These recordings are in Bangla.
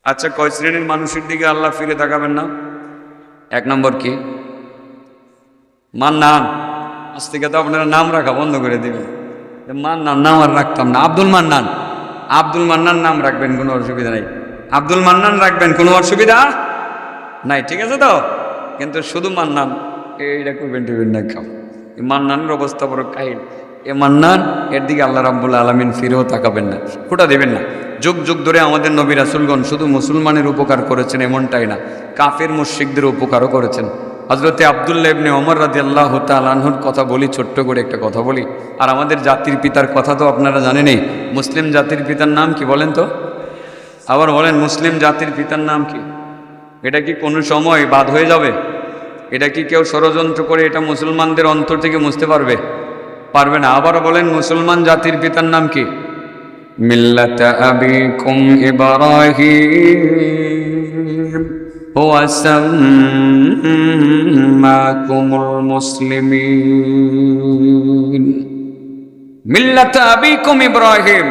আচ্ছা, কয় শ্রেণীর মানুষের দিকে আল্লাহ ফিরে তাকাবেন না? এক নম্বর কি? মান্নান। আজ থেকে তো আপনারা নাম রাখা বন্ধ করে দিবেন। মান্নান নাম আর রাখতাম না, আব্দুল মান্নান। আব্দুল মান্নান নাম রাখবেন, কোনো অসুবিধা নেই। আব্দুল মান্নান রাখবেন, কোনো অসুবিধা নাই, ঠিক আছে তো? কিন্তু শুধু মান্নান এইটা করবেন টিবেন না কেউ। এই মান্নানের অবস্থা বড় কাহিল। এ মান্নান, এর দিকে আল্লাহ রাব্বুল আলামিন ফিরেও তাকাবেন না, ফোঁটা দেবেন না। যুগ যুগ ধরে আমাদের নবী রাসূলগণ শুধু মুসলমানের উপকার করেছেন এমনটাই না, কাফের মুশরিকদের উপকারও করেছেন। হযরতে আব্দুল্লাহ ইবনে ওমর রাদিয়াল্লাহু তাআলা আনহুর কথা বলি, ছোট্ট করে একটা কথা বলি। আর আমাদের জাতির পিতার কথা তো আপনারা জানেনই। মুসলিম জাতির পিতার নাম কি বলেন তো? আবার বলেন, মুসলিম জাতির পিতার নাম কি? এটা কি কোনো সময় বাদ হয়ে যাবে? এটা কি কেউ ষড়যন্ত্র করে এটা মুসলমানদের অন্তর থেকে মুছতে পারবে? পারবে না। আবার বলেন, মুসলমান জাতির পিতার নাম কি? মিল্লাতা আবিকুম ইব্রাহিম হুয়া সাম্মাকুমুল মুসলিমিন। মিল্লাতা আবিকুম ইব্রাহিম,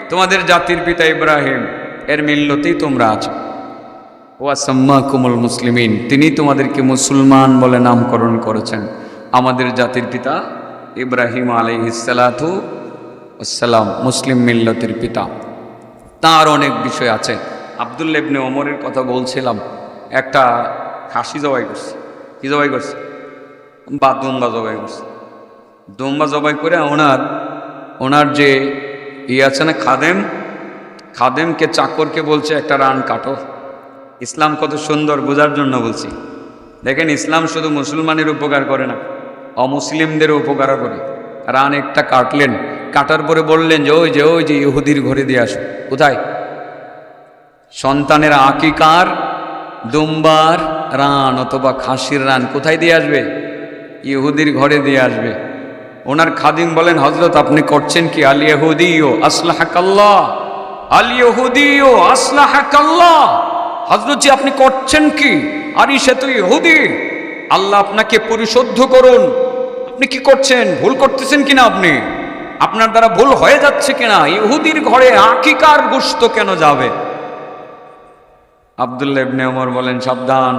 তোমাদের জাতির পিতা ইব্রাহিম, এর মিল্লতেই তোমরা আছো। ওয়া সাম্মাকুমুল মুসলিমিন, তিনি তোমাদেরকে মুসলমান বলে নামকরণ করেছেন। আমাদের জাতির পিতা ইব্রাহিম আলাইহিস সালাতু ওয়াসসালাম মুসলিম মিল্লতের পিতা। তার অনেক বিষয় আছে। আব্দুল্লাহ ইবনে ওমরের কথা বলছিলাম, একটা খাসি জবাই করছে। কি জবাই করছে? দুম্বা জবাই করছে। দুম্বা জবাই করে ওনার যে আছে না খাদেমকে, চাকরকে বলছে একটা রান কাটো। ইসলাম কত সুন্দর বোঝার জন্য বলছি। দেখেন, ইসলাম শুধু মুসলমানের উপকার করে না, অমুসলিমদের উপকারও করে। রান একটা কাটলেন, কাটার পরে বললেন যে ওই যে ইহুদির ঘরে দিয়ে আসো। কোথায়? সন্তানের আকিকার দুম্বার রান অথবা খাসির রান কোথায় দিয়ে আসবে? ইহুদির ঘরে দিয়ে আসবে। ওনার খাদিম বলেন, হযরত আপনি করছেন কি? আল ইহুদিয়্যু আসলাহাকাল্লাহ, আল ইহুদিয়্যু আসলাহাকাল্লাহ। হযরত জি আপনি করছেন কি? আরে সে তো ইহুদি, আল্লাহ আপনাকে পরিশুদ্ধ করুন। আপনি কি করছেন? ভুল করতেছেন কিনা আপনি? আপনার দ্বারা ভুল হয়ে যাচ্ছে কিনা? ইহুদির ঘরে আকিকার গোশত কেন যাবে? আব্দুল্লাহ ইবনে ওমর বলেন, সাবধান,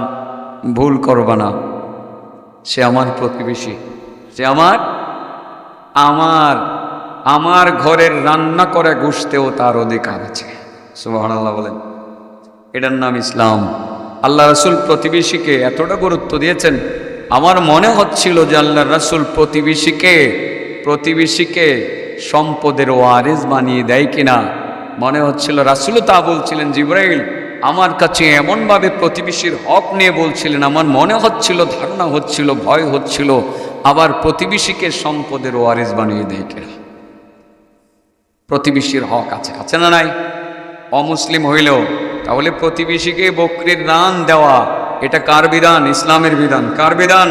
ভুল করবা না। সে আমার প্রতিবেশী, সে আমার ঘরের রান্না করে গোশতেও তার অধিকার আছে। সুবহানাল্লাহ বলেন। এটার নাম ইসলাম। আল্লাহ রাসূল প্রতিবেশীকে এতটা গুরুত্ব দিয়েছেন, আমার মনে হচ্ছিল যে আল্লাহ রাসূল প্রতিবেশীকে সম্পদের ওয়ারিস বানিয়ে দেয় কিনা। মনে হচ্ছিল রাসূলও তা বলছিলেন। জিবরাইল আমার কাছে এমনভাবে প্রতিবেশীর হক নিয়ে বলছিলেন, আমার মনে হচ্ছিল, ধারণা হচ্ছিল, ভয় হচ্ছিল, আবার প্রতিবেশীকে সম্পদের ওয়ারিস বানিয়ে দেয় কিনা। প্রতিবেশীর হক আছে না নাই? অমুসলিম হইলেও তাহলে প্রতিবেশীকে বকরির রান দেওয়া, এটা কার বিধান? ইসলামের বিধান। কার বিধান?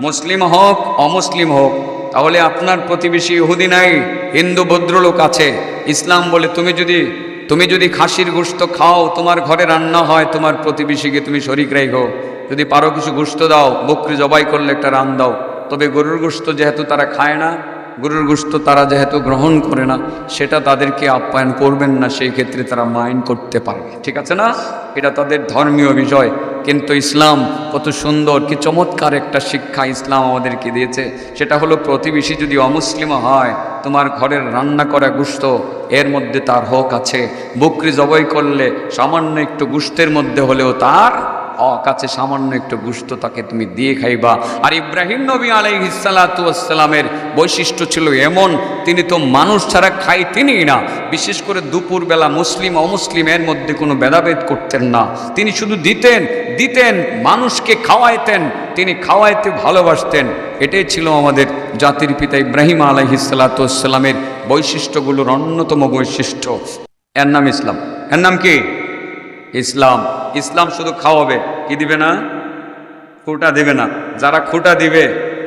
মুসলিম হোক অমুসলিম হোক। তাহলে আপনার প্রতিবেশী ইহুদি নাই, হিন্দু ভদ্রলোক আছে। ইসলাম বলে তুমি যদি খাসির গোশত খাও, তোমার ঘরে রান্না হয়, তোমার প্রতিবেশীকে তুমি শরীক রাখো। যদি পারো কিছু গোশত দাও, বকরি জবাই করলে একটা রান দাও। তবে গরুর গোশত যেহেতু তারা খায় না, গরুর গোশত তারা যেহেতু গ্রহণ করে না, সেটা তাদেরকে আপ্যায়ন করবেন না, সেই ক্ষেত্রে তারা মাইন্ড করতে পারবে। ঠিক আছে না? এটা তাদের ধর্মীয় বিষয়। কিন্তু ইসলাম কত সুন্দর, কি চমৎকার একটা শিক্ষা ইসলাম আমাদেরকে দিয়েছে। সেটা হলো, প্রতিবেশী যদি অমুসলিম হয়, তোমার ঘরের রান্না করা গোশত এর মধ্যে তার হক আছে। বকরি জবাই করলে সামান্য একটু গোশতের মধ্যে হলেও তার হক আছে, সামান্য একটু গোশত তাকে তুমি দিয়ে খাইবা। আর ইব্রাহিম নবী আলাইহিস সালাতু ওয়াস সালামের বৈশিষ্ট্য ছিল এমন, তিনি তো মানুষ ছাড়া খাইতেনই না। বিশেষ করে দুপুরবেলা মুসলিম অমুসলিম এর মধ্যে কোনো ভেদাভেদ করতেন না। তিনি শুধু দিতেন, মানুষকে খাওয়াইতেন, তিনি খাওয়াইতে ভালোবাসতেন। এটাই ছিল আমাদের জাতির পিতা ইব্রাহিম আলাইহিস সালাতু ওয়াস সালামের বৈশিষ্ট্যগুলোর অন্যতম বৈশিষ্ট্য। এর নাম ইসলাম। এর নাম কি? ইসলাম। ইসলাম শুধু খাওয়াবে, কি দিবে না? খুঁটা দিবে না। যারা খুঁটা দিবে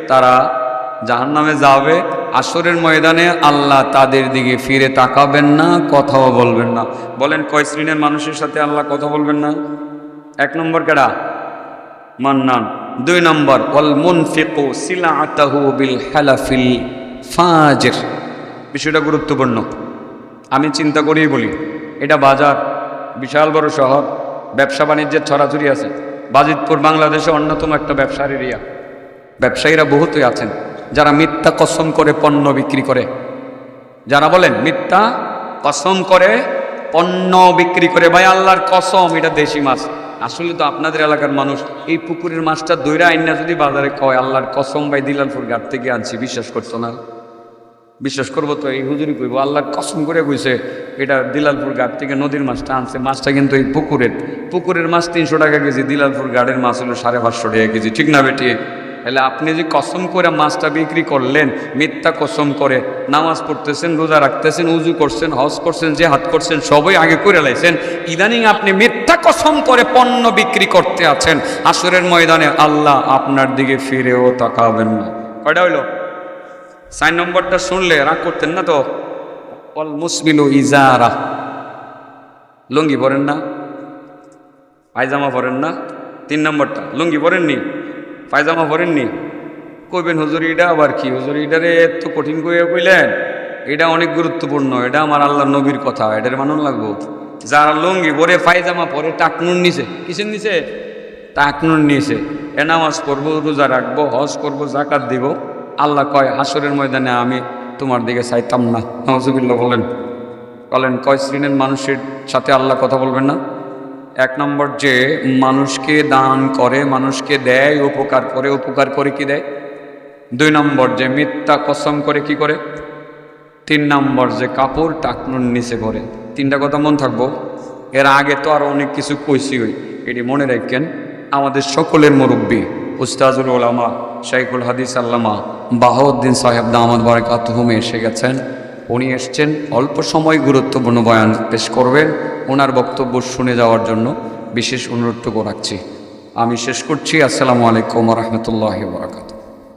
তারা জাহান্নামে যাবে। আসরের ময়দানে আল্লাহ তাদের দিকে ফিরে তাকাবেন না, কথাও বলবেন না। বলেন, কয় শ্রেণীর মানুষের সাথে আল্লাহ কথা বলবেন না? এক নম্বর কেডা? মান্নান। দুই নম্বর, ওয়াল মুনফিকু সিলাআতাহু বিল হালাফিল ফাজির। বিষয়টা গুরুত্বপূর্ণ। আমি চিন্তা করেই বলি, এটা বাজার, বিশাল বড় শহর, ব্যবসা বাণিজ্যের ছড়াছড়ি আছে। বাজিতপুর বাংলাদেশে অন্যতম একটা ব্যবসার এরিয়া। ব্যবসায়ীরা বহুতই আছেন যারা মিথ্যা কসম করে পণ্য বিক্রি করে, যারা বলেন মিথ্যা কসম করে পণ্য বিক্রি করে। ভাই আল্লাহর কসম এটা দেশি মাছ, আসলে তো আপনাদের এলাকার মানুষ এই পুকুরের মাছটা দইরা আইনা যদি বাজারে কয় আল্লাহর কসম ভাই দিলালপুর ঘাট থেকে আনছি, বিশ্বাস করছো না? বিশ্বাস করবো তো? এই হুজুরি কইব আল্লাহর কসম করে কইছে এটা দিলালপুর ঘাট থেকে নদীর মাছটা আনছে, মাছটা কিন্তু এই পুকুরের মাছ 300 টাকা কেজি, দিলালপুর ঘাটের মাছ হলো 550 টাকা কেজি, ঠিক না বেটি? তাহলে আপনি যে কসম করে মাছটা বিক্রি করলেন, মিথ্যা কসম করে নামাজ পড়তেছেন, রোজা রাখতেছেন, উজু করছেন, হজ করছেন, যে হাত করছেন সবই আগে করে লাইছেন, ইদানিং আপনি মিথ্যা কসম করে পণ্য বিক্রি করতে আছেন, হাসরের ময়দানে আল্লাহ আপনার দিকে ফিরেও তাকাবেন না। কয়টা হইল? 4 নম্বরটা শুনলে রাগ করতেন না তো? অল মুসবিলু ইজারা, লুঙ্গি পরেন না, পায়জামা পরেন না। 3 নম্বরটা লুঙ্গি পরেননি, পায়জামা পরেননি, কইবেন হুজুর এটা আবার কি? হুজুর এটারে এত কঠিন করে কইলেন, এটা অনেক গুরুত্বপূর্ণ, এটা আমার আল্লাহ নবীর কথা, এটার মানুন লাগবো। যারা লুঙ্গি পরে পায়জামা পরে টাকনুন নিছে, কিসের নিছে? টাকনুন নিছে। এ নামাজ পড়বো, রোজা রাখবো, হজ করবো, জাকাত দিব, আল্লাহ কয় হাসরের ময়দানে আমি তোমার দিকে চাইতাম না। নাউজুবিল্লাহ বলেন। কয় শ্রেণীর মানুষের সাথে আল্লাহ কথা বলবেন না? 1 নম্বর যে মানুষকে দান করে, মানুষকে দেয়, উপকার করে কি দেয়? 2 নম্বর যে মিথ্যা কসম করে কি করে? 3 নম্বর যে কাপড় টাকনুর নিচে করে। 3টা কথা মন থাকবো। এর আগে তো আর অনেক কিছু কইছি, এটি মনে রাখেন। আমাদের সকলের মুরব্বী উস্তাজুল উলামা শাইখুল হাদিস আল্লামা বাহাউদ্দিন সাহেব দামাত বারাকাতুহুম এসে গেছেন। উনি এসছেন অল্প সময় গুরুত্বপূর্ণ বয়ান পেশ করবেন। ওনার বক্তব্য শুনে যাওয়ার জন্য বিশেষ অনুরোধটুকু রাখছি। আমি শেষ করছি। আসসালামু আলাইকুম ওয়া রাহমাতুল্লাহি ওয়া বারাকাতুহু।